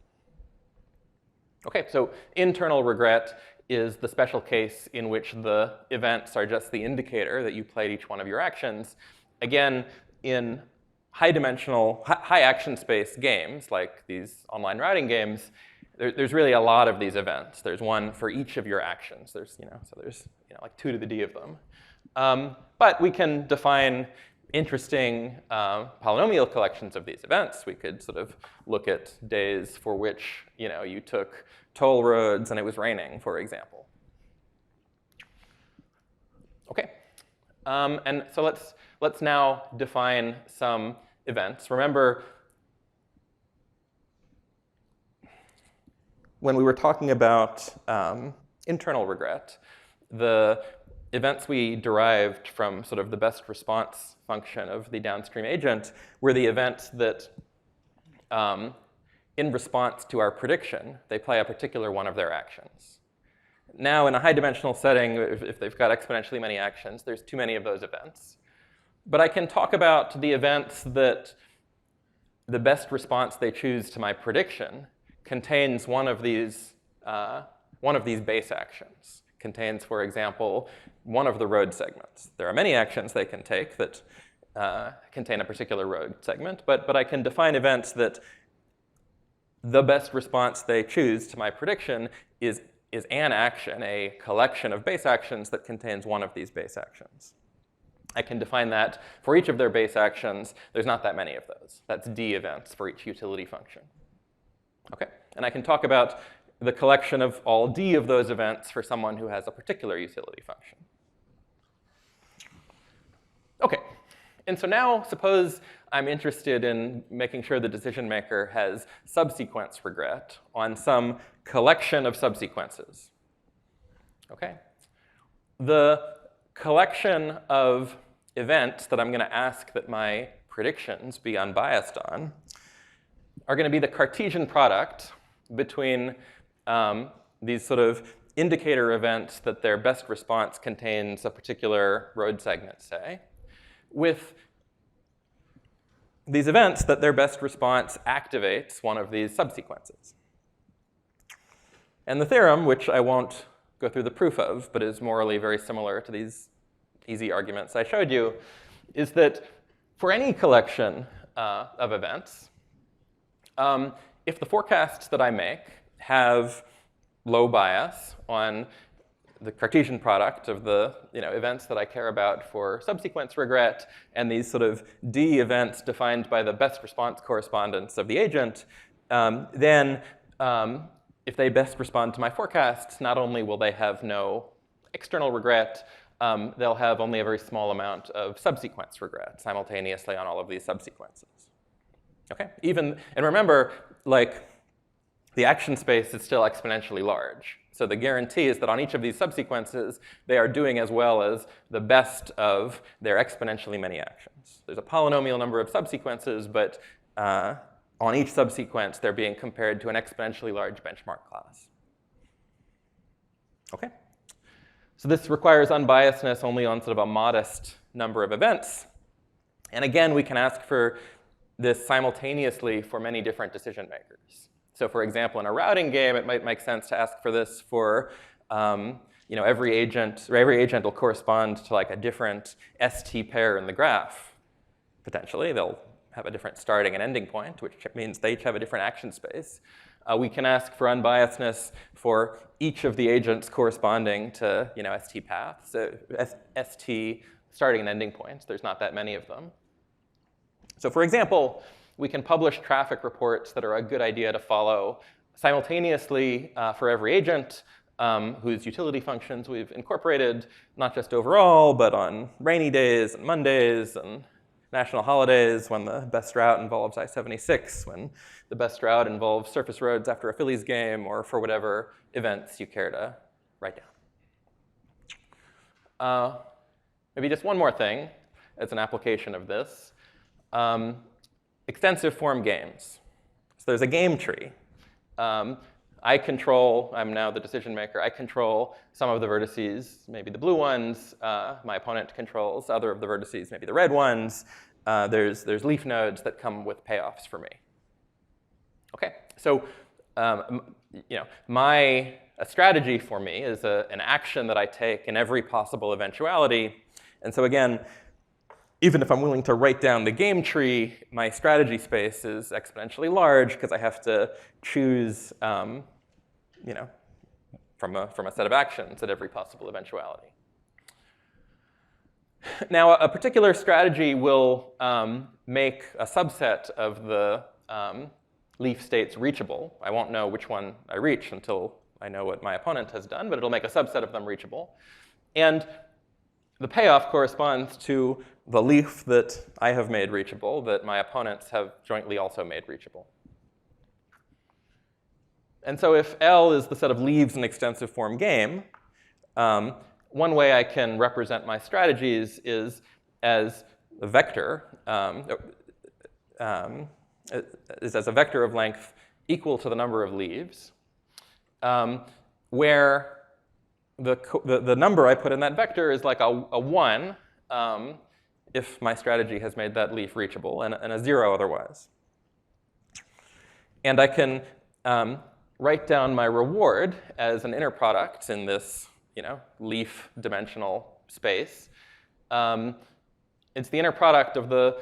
Okay, so internal regret is the special case in which the events are just the indicator that you played each one of your actions. Again, in high-dimensional, high-action space games, like these online routing games, there's really a lot of these events. There's one for each of your actions. There's, so there's like 2 to the d of them. But we can define interesting polynomial collections of these events. We could sort of look at days for which you took toll roads and it was raining, for example. Okay, and so let's now define some events. Remember, when we were talking about internal regret, the events we derived from sort of the best response function of the downstream agent were the events that, in response to our prediction, they play a particular one of their actions. Now, in a high-dimensional setting, if they've got exponentially many actions, there's too many of those events. But I can talk about the events that the best response they choose to my prediction contains one of these base actions. Contains, for example, one of the road segments. There are many actions they can take that contain a particular road segment, but I can define events that the best response they choose to my prediction is an action, a collection of base actions that contains one of these base actions. I can define that for each of their base actions. There's not that many of those. That's d events for each utility function. Okay, and I can talk about the collection of all d of those events for someone who has a particular utility function. Okay, and so now suppose I'm interested in making sure the decision maker has subsequence regret on some collection of subsequences. Okay, the collection of events that I'm going to ask that my predictions be unbiased on are going to be the Cartesian product between these sort of indicator events that their best response contains a particular road segment, say, with these events that their best response activates one of these subsequences. And the theorem, which I won't go through the proof of, but is morally very similar to these easy arguments I showed you, is that for any collection of events, if the forecasts that I make have low bias on the Cartesian product of the events that I care about for subsequence regret and these sort of d events defined by the best response correspondence of the agent, then if they best respond to my forecasts, not only will they have no external regret, they'll have only a very small amount of subsequence regret simultaneously on all of these subsequences. Okay, and remember, like, the action space is still exponentially large. So the guarantee is that on each of these subsequences, they are doing as well as the best of their exponentially many actions. There's a polynomial number of subsequences, but on each subsequence, they're being compared to an exponentially large benchmark class. Okay. So this requires unbiasedness only on sort of a modest number of events. And again, we can ask for this simultaneously for many different decision makers. So for example, in a routing game, it might make sense to ask for this for every agent, or every agent will correspond to like a different ST pair in the graph. Potentially, they'll have a different starting and ending point, which means they each have a different action space. We can ask for unbiasedness for each of the agents corresponding to ST paths, so ST starting and ending points. There's not that many of them. So for example, we can publish traffic reports that are a good idea to follow simultaneously for every agent whose utility functions we've incorporated, not just overall, but on rainy days and Mondays and national holidays, when the best route involves I-76, when the best route involves surface roads after a Phillies game, or for whatever events you care to write down. Maybe just one more thing as an application of this. Extensive form games. So there's a game tree. I'm now the decision maker. I control some of the vertices, maybe the blue ones. My opponent controls other of the vertices, maybe the red ones. There's leaf nodes that come with payoffs for me. Okay, so my strategy for me is an action that I take in every possible eventuality. And so again, even if I'm willing to write down the game tree, my strategy space is exponentially large because I have to choose from a set of actions at every possible eventuality. Now, a particular strategy will make a subset of the leaf states reachable. I won't know which one I reach until I know what my opponent has done, but it'll make a subset of them reachable. And the payoff corresponds to the leaf that I have made reachable, that my opponents have jointly also made reachable. And so if L is the set of leaves in an extensive form game, one way I can represent my strategies is as a vector, is as a vector of length equal to the number of leaves, where the number I put in that vector is like a 1 if my strategy has made that leaf reachable, and a 0 otherwise. And I can write down my reward as an inner product in this leaf dimensional space. It's the inner product of the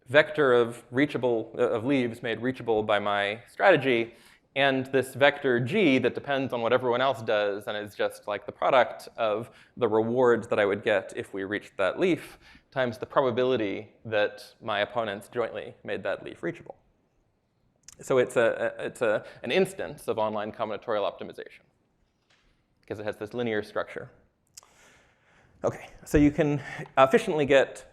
vector of leaves made reachable by my strategy, and this vector G that depends on what everyone else does and is just like the product of the rewards that I would get if we reached that leaf times the probability that my opponents jointly made that leaf reachable. So it's an instance of online combinatorial optimization because it has this linear structure. Okay, so you can efficiently get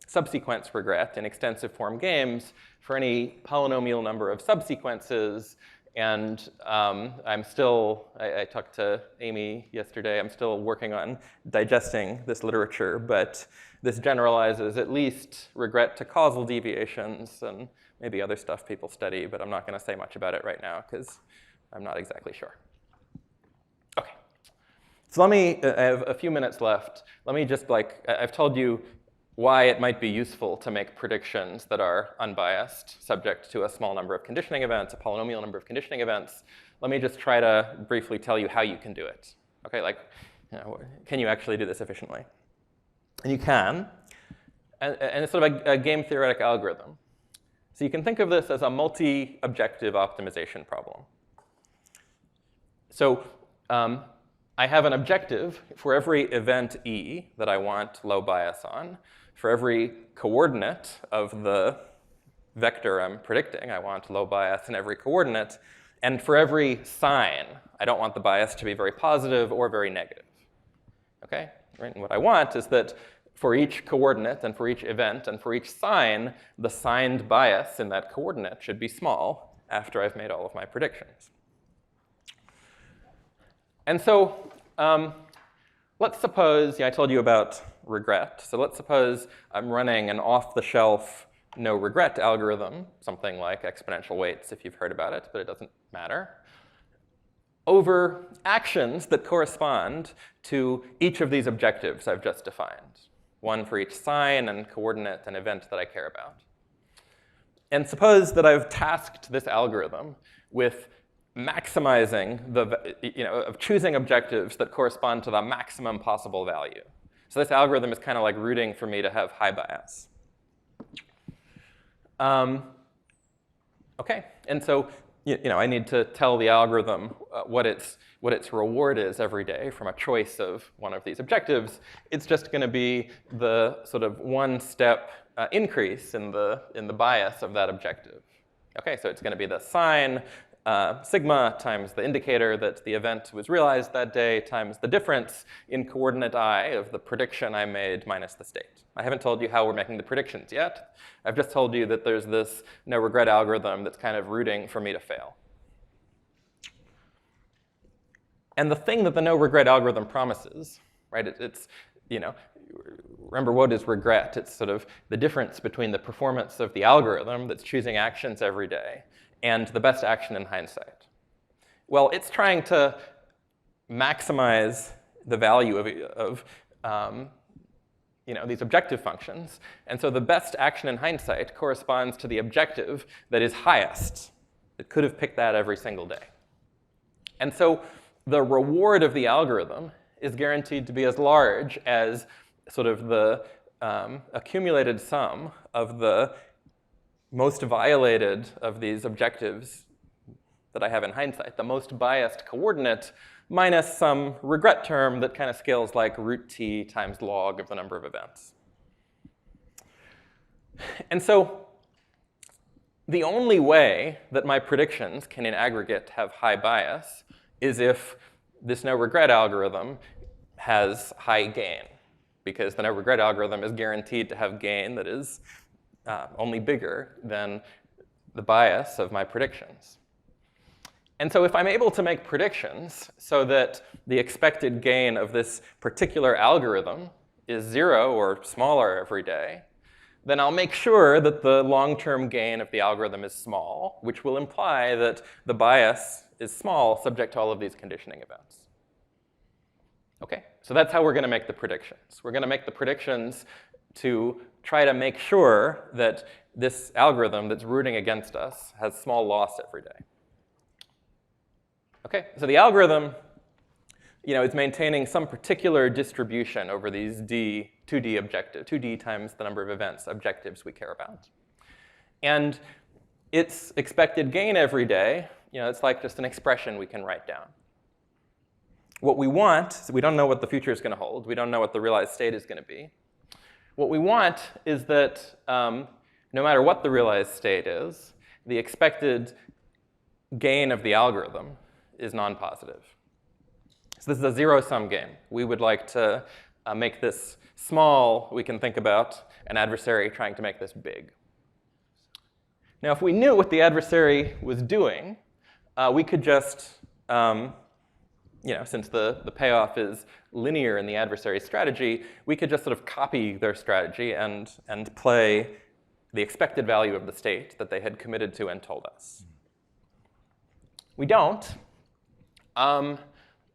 subsequence regret in extensive form games for any polynomial number of subsequences. And I talked to Amy yesterday. I'm still working on digesting this literature, but this generalizes at least regret to causal deviations and maybe other stuff people study, but I'm not going to say much about it right now because I'm not exactly sure. Okay, so I have a few minutes left. Let me just I've told you why it might be useful to make predictions that are unbiased, subject to a small number of conditioning events, a polynomial number of conditioning events. Let me just try to briefly tell you how you can do it. Okay, can you actually do this efficiently? And you can, and it's sort of a game theoretic algorithm. So you can think of this as a multi-objective optimization problem. So I have an objective for every event E that I want low bias on. For every coordinate of the vector I'm predicting, I want low bias in every coordinate. And for every sign, I don't want the bias to be very positive or very negative. Okay? Right? And what I want is that for each coordinate and for each event and for each sign, the signed bias in that coordinate should be small after I've made all of my predictions. And so let's suppose, I told you about regret. So let's suppose I'm running an off-the-shelf no regret algorithm, something like exponential weights if you've heard about it, but it doesn't matter, over actions that correspond to each of these objectives I've just defined. One for each sign and coordinate and event that I care about. And suppose that I've tasked this algorithm with maximizing of choosing objectives that correspond to the maximum possible value. So this algorithm is kind of like rooting for me to have high bias. Okay, and so I need to tell the algorithm what its reward is every day from a choice of one of these objectives. It's just going to be the sort of one-step increase in the bias of that objective. Okay, so it's going to be the sign sigma times the indicator that the event was realized that day times the difference in coordinate I of the prediction I made minus the state. I haven't told you how we're making the predictions yet. I've just told you that there's this no-regret algorithm that's kind of rooting for me to fail. And the thing that the no-regret algorithm promises, right, it's, remember what is regret? It's sort of the difference between the performance of the algorithm that's choosing actions every day and the best action in hindsight. Well, it's trying to maximize the value of these objective functions. And so the best action in hindsight corresponds to the objective that is highest. It could have picked that every single day. And so the reward of the algorithm is guaranteed to be as large as sort of the accumulated sum of the most violated of these objectives that I have in hindsight, the most biased coordinate minus some regret term that kind of scales like root t times log of the number of events. And so the only way that my predictions can in aggregate have high bias is if this no-regret algorithm has high gain, because the no-regret algorithm is guaranteed to have gain that is only bigger than the bias of my predictions. And so if I'm able to make predictions so that the expected gain of this particular algorithm is 0 or smaller every day, then I'll make sure that the long-term gain of the algorithm is small, which will imply that the bias is small subject to all of these conditioning events. Okay, so that's how we're going to make the predictions. We're going to make the predictions to try to make sure that this algorithm that's rooting against us has small loss every day. Okay, so the algorithm is maintaining some particular distribution over these 2D times the number of events objectives we care about. And its expected gain every day, it's like just an expression we can write down. What we want, so we don't know what the future is going to hold. We don't know what the realized state is going to be. What we want is that no matter what the realized state is, the expected gain of the algorithm is non-positive. So this is a zero-sum game. We would like to make this small. We can think about an adversary trying to make this big. Now, if we knew what the adversary was doing, we could just, since the payoff is linear in the adversary's strategy, we could just sort of copy their strategy and play the expected value of the state that they had committed to and told us. We don't.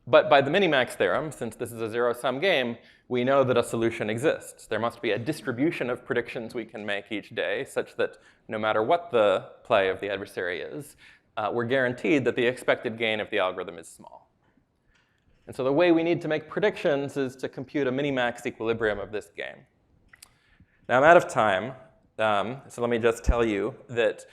But by the minimax theorem, since this is a zero-sum game, we know that a solution exists. There must be a distribution of predictions we can make each day such that no matter what the play of the adversary is, we're guaranteed that the expected gain of the algorithm is small. And so the way we need to make predictions is to compute a minimax equilibrium of this game. Now I'm out of time, so let me just tell you that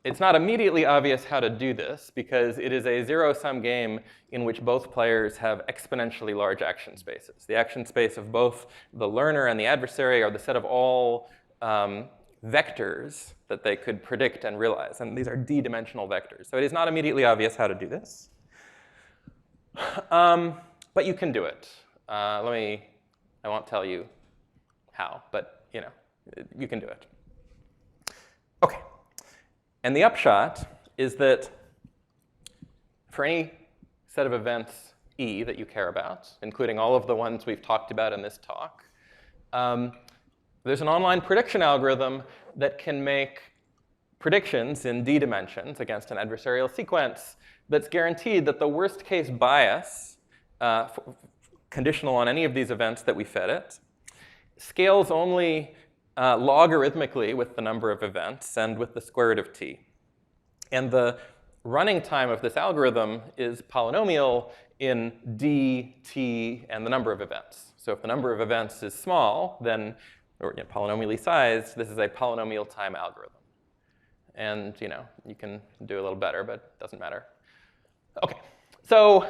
it's not immediately obvious how to do this because it is a zero-sum game in which both players have exponentially large action spaces. The action space of both the learner and the adversary are the set of all vectors that they could predict and realize. And these are d-dimensional vectors. So it is not immediately obvious how to do this. But you can do it. I won't tell you how, but you can do it. OK. And the upshot is that for any set of events E that you care about, including all of the ones we've talked about in this talk, there's an online prediction algorithm that can make predictions in d dimensions against an adversarial sequence that's guaranteed that the worst case bias, conditional on any of these events that we fed it, scales only logarithmically with the number of events and with the square root of t. And the running time of this algorithm is polynomial in d, t, and the number of events. So if the number of events is small, then, or polynomially sized, this is a polynomial time algorithm. And you can do a little better, but it doesn't matter. OK, so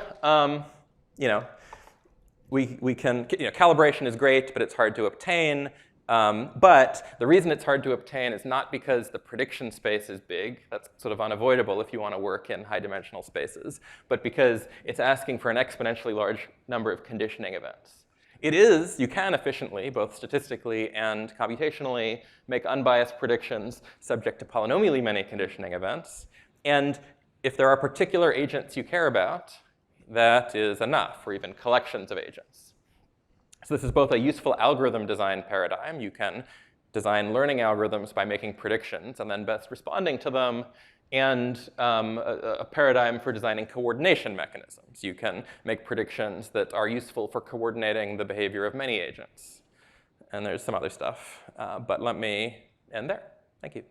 we can, calibration is great, but it's hard to obtain. But the reason it's hard to obtain is not because the prediction space is big. That's sort of unavoidable if you want to work in high-dimensional spaces, but because it's asking for an exponentially large number of conditioning events. It is, you can efficiently, both statistically and computationally, make unbiased predictions subject to polynomially many conditioning events. And if there are particular agents you care about, that is enough, or even collections of agents. So this is both a useful algorithm design paradigm. You can design learning algorithms by making predictions and then best responding to them, and a paradigm for designing coordination mechanisms. You can make predictions that are useful for coordinating the behavior of many agents. And there's some other stuff, but let me end there. Thank you.